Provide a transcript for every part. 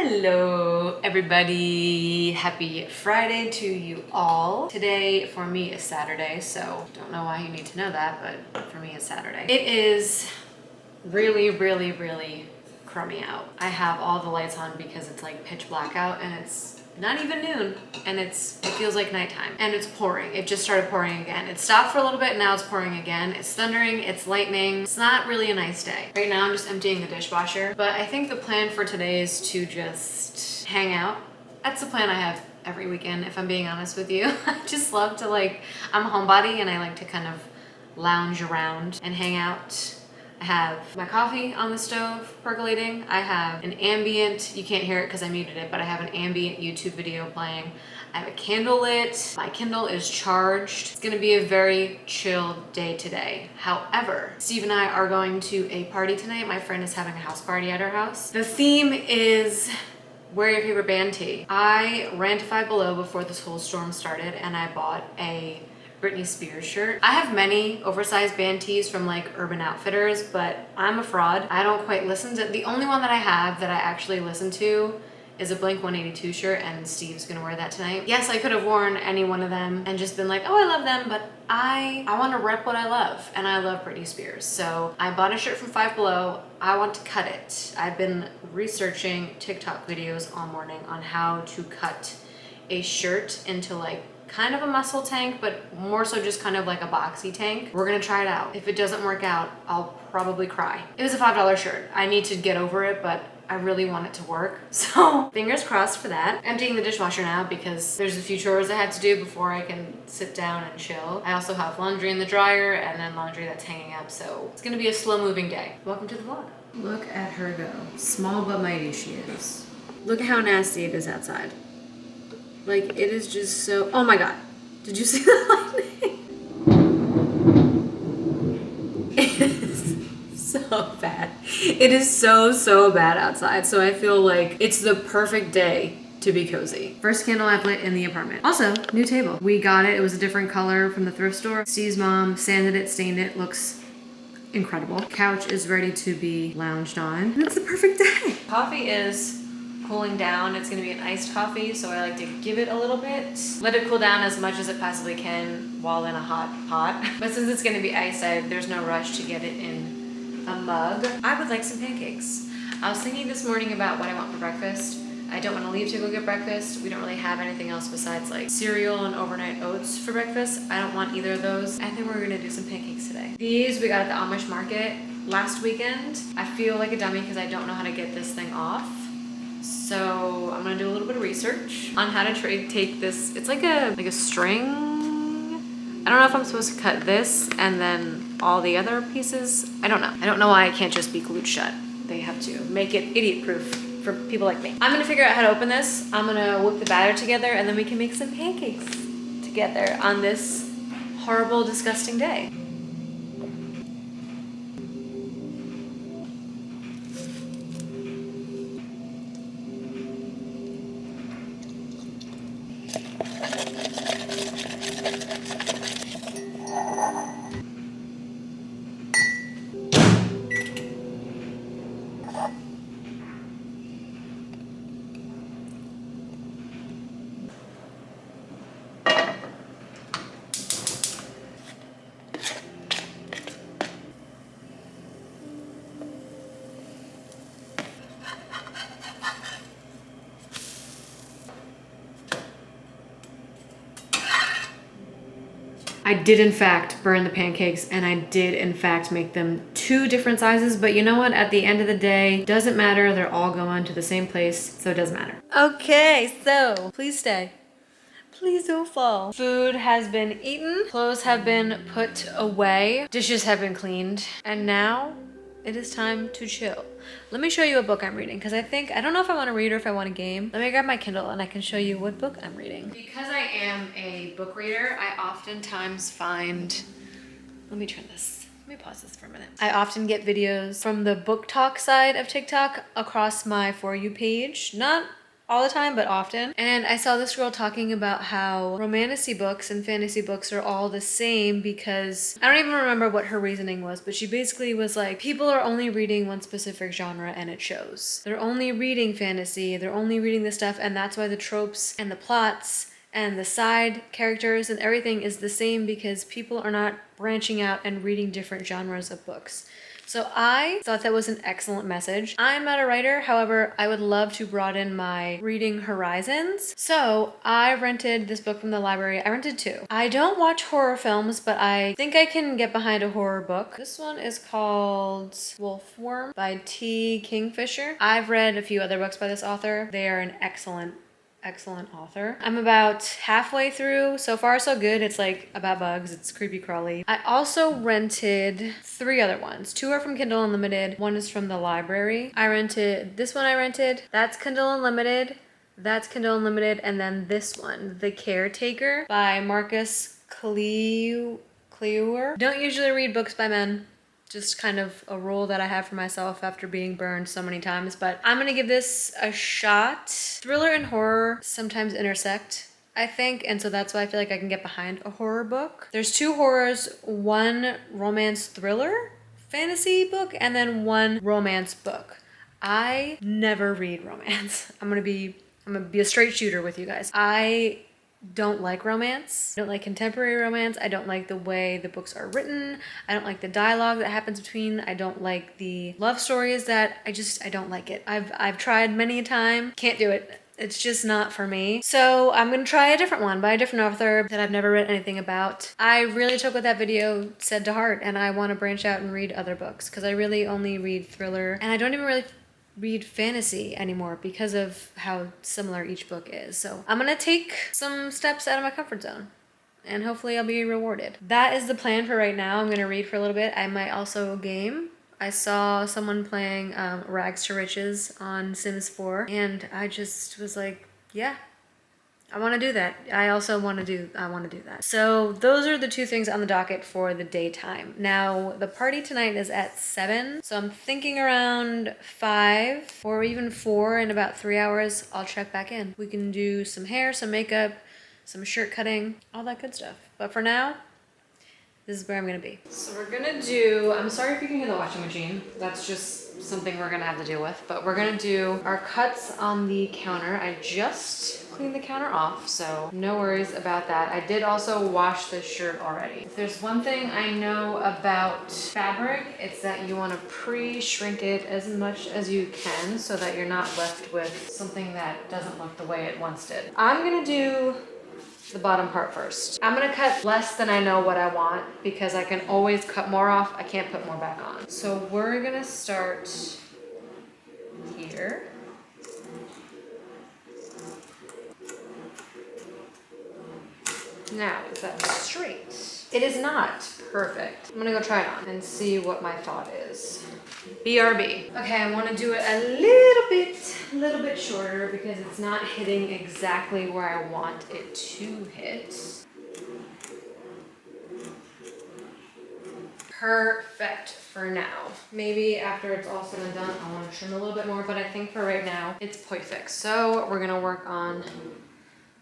Hello everybody, happy Friday to you all. Today for me is Saturday, so don't know why you need to know that, but for me it's Saturday. It is really crummy out. I have all the lights on because it's like pitch black out and it's not even noon and it feels like nighttime and it's pouring. It just started pouring again. It stopped for a little bit and now it's pouring again. It's thundering, it's lightning. It's not really a nice day. Right now I'm just emptying the dishwasher, but I think the plan for today is to just hang out. That's the plan I have every weekend, if I'm being honest with you. I just love to I'm a homebody and I like to kind of lounge around and hang out. I have my coffee on the stove percolating. I have an ambient, you can't hear it because I muted it, but I have an ambient YouTube video playing. I have a candle lit. My Kindle is charged. It's gonna be a very chill day today. However, Steve and I are going to a party tonight. My friend is having a house party at her house. The theme is wear your favorite band tee. I ran to Five Below before this whole storm started and I bought a Britney Spears shirt. I have many oversized band tees from like Urban Outfitters, but I'm a fraud. I don't quite listen to, the only one that I have that I actually listen to is a Blink-182 shirt, and Steve's gonna wear that tonight. Yes, I could have worn any one of them and just been like, oh, I love them, but I want to rep what I love, and I love Britney Spears. So I bought a shirt from Five Below. I want to cut it. I've been researching TikTok videos all morning on how to cut a shirt into like kind of a muscle tank, but more so just kind of like a boxy tank. We're gonna try it out. If it doesn't work out, I'll probably cry. It was a $5 shirt. I need to get over it, but I really want it to work. So fingers crossed for that. Emptying the dishwasher now because there's a few chores I had to do before I can sit down and chill. I also have laundry in the dryer and then laundry that's hanging up. So it's gonna be a slow moving day. Welcome to the vlog. Look at her go. Small but mighty she is. Look at how nasty it is outside. Like, it is just so, oh my God. Did you see the lightning? It is so bad. It is so bad outside. So I feel like it's the perfect day to be cozy. First candle I've lit in the apartment. Also, new table. We got it. It was a different color from the thrift store. Steve's mom sanded it, stained it. Looks incredible. Couch is ready to be lounged on. And it's the perfect day. Coffee is cooling down. It's gonna be an iced coffee, so I like to give it a little bit. Let it cool down as much as it possibly can while in a hot pot. But since it's gonna be iced, there's no rush to get it in a mug. I would like some pancakes. I was thinking this morning about what I want for breakfast. I don't want to leave to go get breakfast. We don't really have anything else besides like cereal and overnight oats for breakfast. I don't want either of those. I think we're gonna do some pancakes today. These we got at the Amish market last weekend. I feel like a dummy because I don't know how to get this thing off. So I'm gonna do a little bit of research on how to take this. It's like a string. I don't know if I'm supposed to cut this and then all the other pieces. I don't know. I don't know why it can't just be glued shut. They have to make it idiot proof for people like me. I'm gonna figure out how to open this. I'm gonna whip the batter together and then we can make some pancakes together on this horrible, disgusting day. I did in fact burn the pancakes and I did in fact make them 2 different sizes, but you know what? At the end of the day, doesn't matter. They're all going to the same place, so it doesn't matter. Okay, so please stay. Please don't fall. Food has been eaten, clothes have been put away, dishes have been cleaned, and now it is time to chill. Let me show you a book I'm reading because I don't know if I want to read or if I want a game. Let me grab my Kindle and I can show you what book I'm reading. Because I am a book reader, I oftentimes find, let me turn this. Let me pause this for a minute. I often get videos from the book talk side of TikTok across my For You page. Not all the time, but often. And I saw this girl talking about how romantasy books and fantasy books are all the same because I don't even remember what her reasoning was, but she basically was like, people are only reading one specific genre and it shows. They're only reading fantasy, they're only reading this stuff, and that's why the tropes and the plots and the side characters and everything is the same because people are not branching out and reading different genres of books. So I thought that was an excellent message. I'm not a writer, however, I would love to broaden my reading horizons. So I rented this book from the library. I rented two. I don't watch horror films, but I think I can get behind a horror book. This one is called Wolfworm by T. Kingfisher. I've read a few other books by this author. They are an excellent author. I'm about halfway through. So far, so good. It's like about bugs. It's creepy crawly. I also rented three other ones. Two are from Kindle Unlimited. One is from the library. I rented this one. That's Kindle Unlimited. That's Kindle Unlimited. And then this one, The Caretaker by Marcus Cleuer. Don't usually read books by men. Just kind of a rule that I have for myself after being burned so many times, but I'm gonna give this a shot. Thriller and horror sometimes intersect, I think, and so that's why I feel like I can get behind a horror book. There's two horrors, one romance thriller fantasy book, and then one romance book. I never read romance. I'm gonna be a straight shooter with you guys. I don't like romance. I don't like contemporary romance. I don't like the way the books are written. I don't like the dialogue that happens between. I don't like the love stories that I don't like it. I've tried many a time. Can't do it. It's just not for me. So I'm gonna try a different one by a different author that I've never read anything about. I really took what that video said to heart, and I want to branch out and read other books because I really only read thriller, and I don't even really read fantasy anymore because of how similar each book is. So I'm gonna take some steps out of my comfort zone and hopefully I'll be rewarded. That is the plan for right now. I'm gonna read for a little bit. I might also game. I saw someone playing Rags to Riches on Sims 4 and I just was like, yeah, I want to do that. I want to do that. So those are the two things on the docket for the daytime. Now the party tonight is at 7. So I'm thinking around 5 or even 4 in about 3 hours, I'll check back in. We can do some hair, some makeup, some shirt cutting, all that good stuff. But for now, this is where I'm gonna be. So we're gonna do, I'm sorry if you can hear the washing machine. That's just something we're gonna have to deal with. But we're gonna do our cuts on the counter. I just cleaned the counter off, so no worries about that. I did also wash this shirt already. If there's one thing I know about fabric, it's that you wanna pre-shrink it as much as you can so that you're not left with something that doesn't look the way it once did. I'm gonna do the bottom part first. I'm gonna cut less than I know what I want because I can always cut more off. I can't put more back on. So we're gonna start here. Now, is that straight? It is not perfect. I'm gonna go try it on and see what my thought is. BRB. Okay, I want to do it a little bit shorter because it's not hitting exactly where I want it to hit. Perfect for now. Maybe after it's all said and done, I want to trim a little bit more, but I think for right now, it's perfect. So we're gonna work on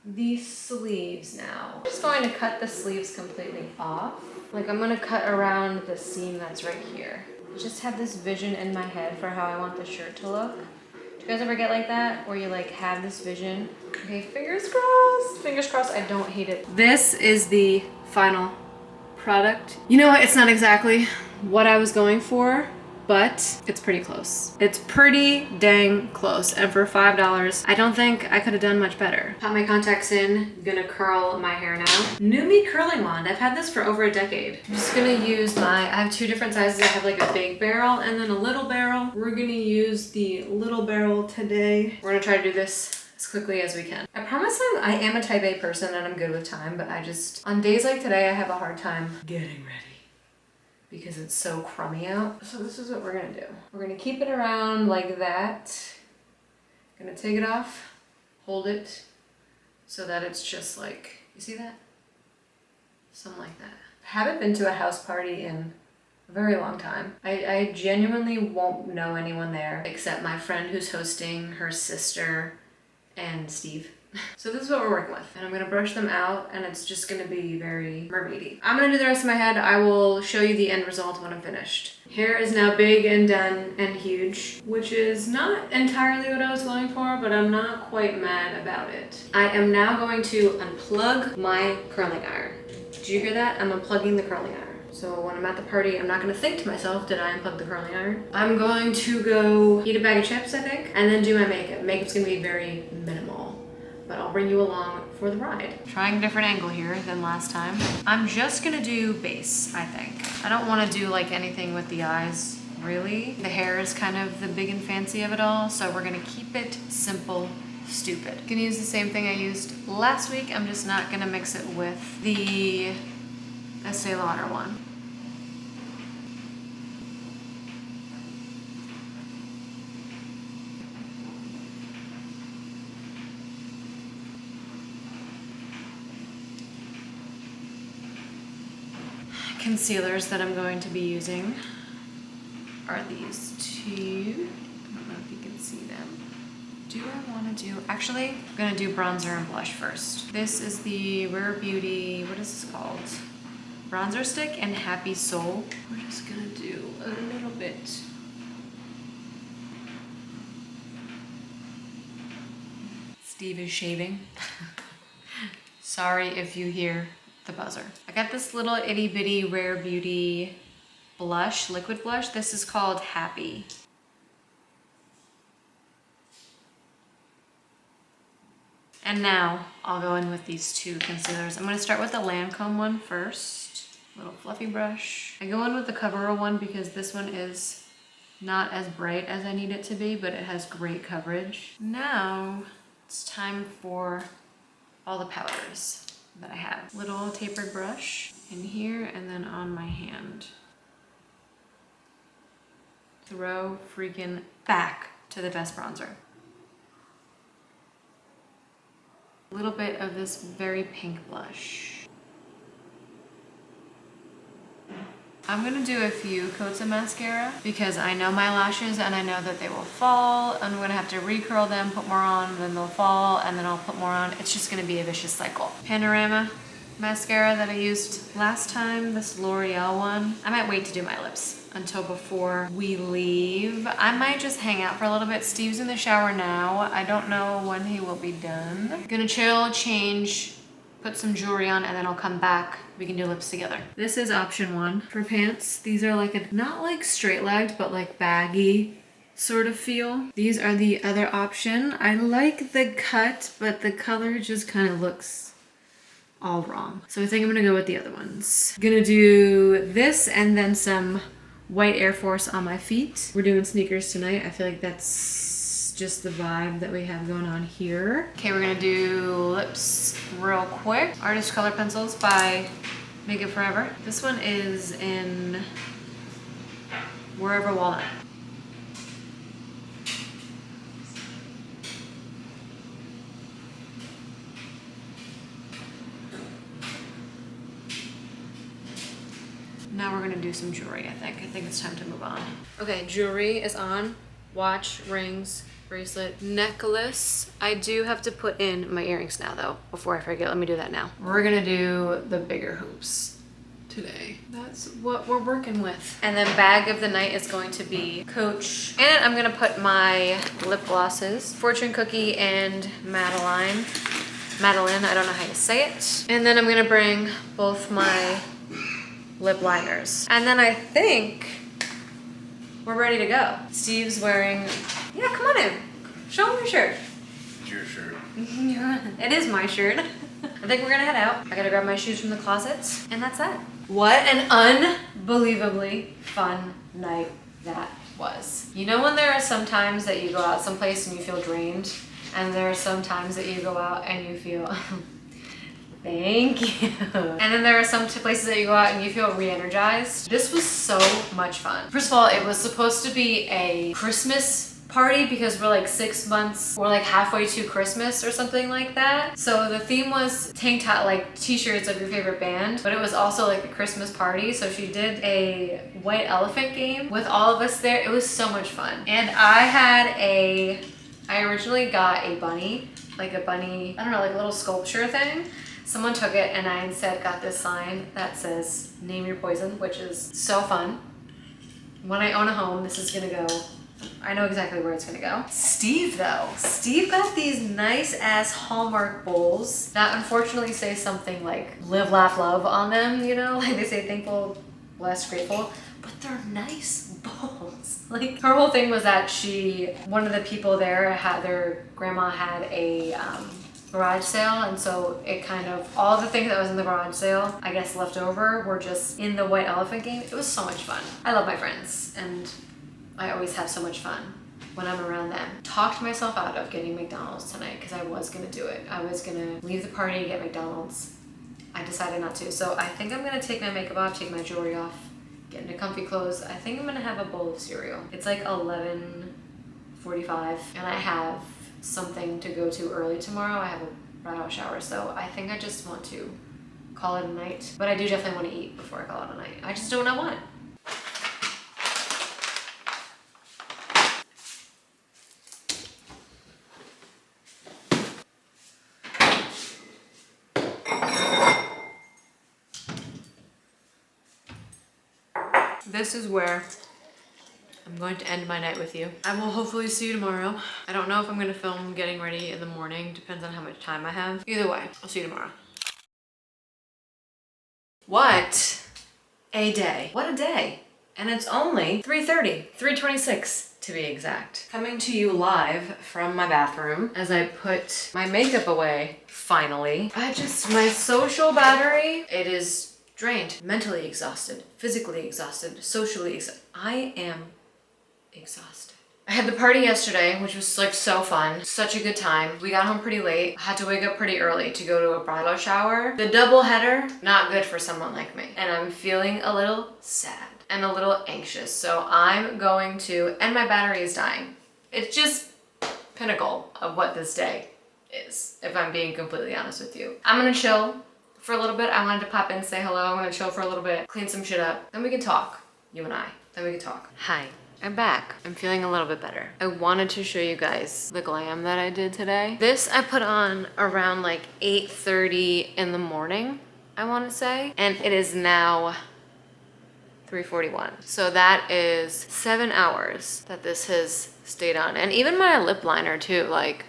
the sleeves now. I'm just going to cut the sleeves completely off. Like I'm gonna cut around the seam that's right here. I just have this vision in my head for how I want the shirt to look. Do you guys ever get like that? Where you like have this vision? Okay, fingers crossed. Fingers crossed, I don't hate it. This is the final product. You know what, it's not exactly what I was going for, but it's pretty close. It's pretty dang close. And for $5, I don't think I could have done much better. Pop my contacts in, gonna curl my hair now. Numi curling wand, I've had this for over a decade. I'm just gonna use I have two different sizes. I have like a big barrel and then a little barrel. We're gonna use the little barrel today. We're gonna try to do this as quickly as we can. I promise I am a type A person and I'm good with time, but on days like today, I have a hard time getting ready because it's so crummy out. So this is what we're gonna do. We're gonna keep it around like that. Gonna take it off, hold it so that it's just like, you see that? Something like that. I haven't been to a house party in a very long time. I genuinely won't know anyone there except my friend who's hosting, her sister, and Steve. So this is what we're working with. And I'm gonna brush them out and it's just gonna be very mermaidy. I'm gonna do the rest of my head. I will show you the end result when I'm finished. Hair is now big and done and huge, which is not entirely what I was going for, but I'm not quite mad about it. I am now going to unplug my curling iron. Did you hear that? I'm unplugging the curling iron. So when I'm at the party, I'm not gonna think to myself, did I unplug the curling iron? I'm going to go eat a bag of chips, I think, and then do my makeup. Makeup's gonna be very minimal, but I'll bring you along for the ride. Trying a different angle here than last time. I'm just gonna do base, I think. I don't wanna do like anything with the eyes, really. The hair is kind of the big and fancy of it all, so we're gonna keep it simple, stupid. Gonna use the same thing I used last week. I'm just not gonna mix it with the Estee Lauder one. Concealers that I'm going to be using are these two. I don't know if you can see them. Do I want to do, actually, I'm gonna do bronzer and blush first. This is the Rare Beauty, what is this called? Bronzer stick and Happy Soul. We're just gonna do a little bit. Steve is shaving. Sorry if you hear the buzzer. I got this little itty bitty Rare Beauty blush, liquid blush. This is called Happy. And now I'll go in with these two concealers. I'm gonna start with the Lancome one first. Little fluffy brush. I go in with the Coverall one because this one is not as bright as I need it to be, but it has great coverage. Now it's time for all the powders that I have. Little tapered brush in here and then on my hand. Throw freaking back to the best bronzer. A little bit of this very pink blush. I'm gonna do a few coats of mascara because I know my lashes and I know that they will fall. I'm gonna have to recurl them, put more on, then they'll fall, and then I'll put more on. It's just gonna be a vicious cycle. Panorama mascara that I used last time, this L'Oreal one. I might wait to do my lips until before we leave. I might just hang out for a little bit. Steve's in the shower now. I don't know when he will be done. Gonna chill, change, put some jewelry on, and then I'll come back. We can do lips together. This is option one for pants. These are like a, not like straight legged, but like baggy sort of feel. These are the other option. I like the cut, but the color just kind of looks all wrong. So I think I'm gonna go with the other ones. Gonna do this and then some white Air Force on my feet. We're doing sneakers tonight. I feel like that's just the vibe that we have going on here. Okay, we're gonna do lips real quick. Artist Color Pencils by Make It Forever. This one is in Wherever Walnut. Now we're gonna do some jewelry, I think. I think it's time to move on. Okay, jewelry is on. Watch, rings, bracelet, necklace. I do have to put in my earrings now though, before I forget. Let me do that now. We're gonna do the bigger hoops today. That's what we're working with. And then bag of the night is going to be Coach. And I'm gonna put my lip glosses, Fortune Cookie and Madeline, I don't know how you say it. And then I'm gonna bring both my lip liners. And then I think we're ready to go. Steve's wearing, yeah, come on in. Show him your shirt. It's your shirt. It is my shirt. I think we're gonna head out. I gotta grab my shoes from the closets, and that's that. What an unbelievably fun night that was. You know when there are some times that you go out someplace and you feel drained, and there are some times that you go out and you feel thank you. And then there are some places that you go out and you feel re-energized. This was so much fun. First of all, it was supposed to be a Christmas party because we're like 6 months, we're like halfway to Christmas or something like that. So the theme was tank top, like t-shirts of your favorite band, but it was also like a Christmas party. So she did a white elephant game with all of us there. It was so much fun. And I had a I originally got a bunny, like a bunny, I don't know, like a little sculpture thing. Someone took it and I instead got this sign that says, name your poison, which is so fun. When I own a home, this is gonna go, I know exactly where it's gonna go. Steve though, Steve got these nice ass Hallmark bowls that unfortunately say something like live, laugh, love on them, you know? Like they say thankful, blessed, grateful, but they're nice bowls. Like her whole thing was that one of the people there their grandma had a garage sale, and so it kind of, all the things that was in the garage sale, I guess left over, were just in the white elephant game. It was so much fun. I love my friends and I always have so much fun when I'm around them. Talked myself out of getting McDonald's tonight because I was gonna do it. I was gonna leave the party, get McDonald's. I decided not to. So I think I'm gonna take my makeup off, take my jewelry off, get into comfy clothes. I think I'm gonna have a bowl of cereal. It's like 11:45 and I have something to go to early tomorrow. I have a bridal shower, so I think I just want to call it a night. But I do definitely want to eat before I call it a night. I just don't know what. This is where I'm going to end my night with you. I will hopefully see you tomorrow. I don't know if I'm gonna film getting ready in the morning. Depends on how much time I have. Either way, I'll see you tomorrow. What a day. What a day. And it's only 3:30, 3:26 to be exact. Coming to you live from my bathroom as I put my makeup away, finally. My social battery, it is drained. Mentally exhausted, physically exhausted, socially exhausted. I am exhausted. I had the party yesterday, which was like so fun. Such a good time. We got home pretty late. I had to wake up pretty early to go to a bridal shower. The double header, not good for someone like me. And I'm feeling a little sad and a little anxious. So I'm going to, and my battery is dying. It's just pinnacle of what this day is, if I'm being completely honest with you. I'm gonna chill for a little bit. I wanted to pop in, say hello. I'm gonna chill for a little bit, clean some shit up. Then we can talk, you and I. Then we can talk. Hi. I'm back. I'm feeling a little bit better. I wanted to show you guys the glam that I did today. This I put on around like 8:30 in the morning, I want to say. And it is now 3:41. So that is 7 hours that this has stayed on. And even my lip liner too, like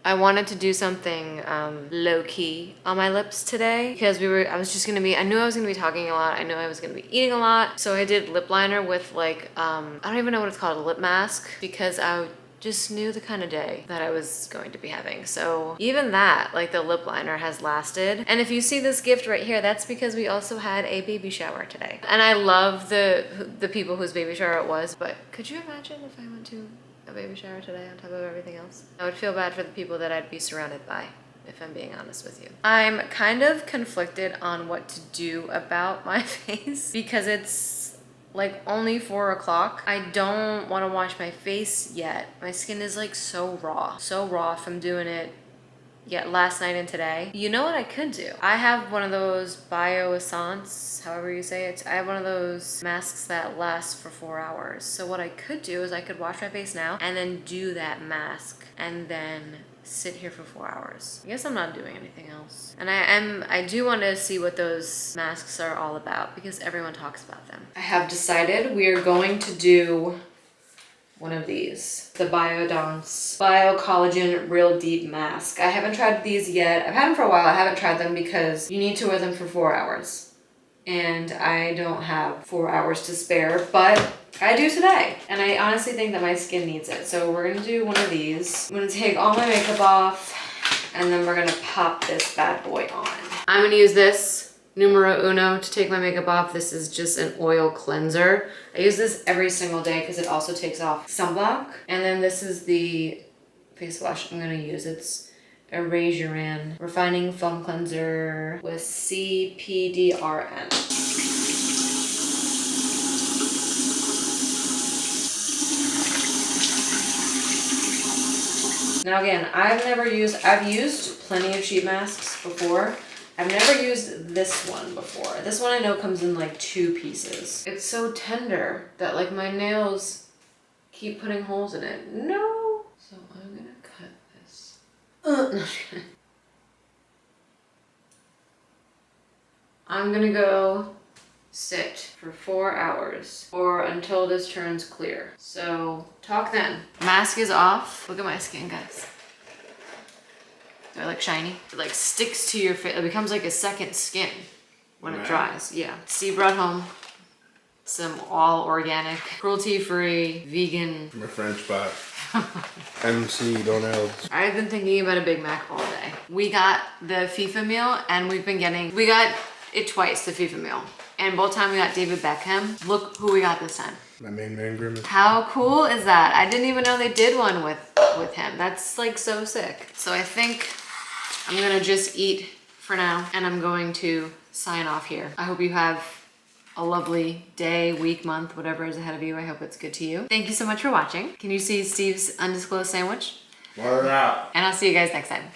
I wanted to do something low-key on my lips today because I knew I was gonna be talking a lot. I knew I was gonna be eating a lot. So I did lip liner with like, I don't even know what it's called, a lip mask, because I just knew the kind of day that I was going to be having. So even that, like the lip liner has lasted. And if you see this gift right here, that's because we also had a baby shower today. And I love the people whose baby shower it was, but could you imagine if I went to a baby shower today on top of everything else? I would feel bad for the people that I'd be surrounded by, if I'm being honest with you. I'm kind of conflicted on what to do about my face because it's like only 4 o'clock. I don't want to wash my face yet. My skin is like so raw from doing it last night and today. You know what I could do? I have one of those biodance, however you say it. I have one of those masks that lasts for 4 hours. So what I could do is I could wash my face now and then do that mask and then sit here for 4 hours. I guess I'm not doing anything else. And I do want to see what those masks are all about because everyone talks about them. I have decided we are going to do one of these, the biodance bio collagen real deep mask. I haven't tried these yet. I've had them for a while. I haven't tried them because you need to wear them for 4 hours and I don't have 4 hours to spare, but I do today. And I honestly think that my skin needs it. So we're gonna do one of these. I'm gonna take all my makeup off and then we're gonna pop this bad boy on. I'm gonna use this numero uno to take my makeup off. This is just an oil cleanser. I use this every single day because it also takes off sunblock. And then this is the face wash I'm gonna use. It's Erasuran Refining Foam Cleanser with CPDRN. Now again, I've used plenty of sheet masks before. I've never used this one before. This one I know comes in like 2 pieces. It's so tender that like my nails keep putting holes in it. No! So I'm gonna go sit for 4 hours or until this turns clear. So talk then. Mask is off. Look at my skin, guys. They're like shiny. It like sticks to your face. It becomes like a second skin when it dries. Yeah. Steve brought home some all organic, cruelty-free, vegan. My French pot. MC Donald's. I've been thinking about a Big Mac all day. We got the FIFA meal and we got it twice, the FIFA meal. And both times we got David Beckham. Look who we got this time. My main man grimace. How cool is that? I didn't even know they did one with him. That's like so sick. So I think I'm gonna just eat for now and I'm going to sign off here. I hope you have a lovely day, week, month, whatever is ahead of you. I hope it's good to you. Thank you so much for watching. Can you see Steve's undisclosed sandwich? What up? And I'll see you guys next time.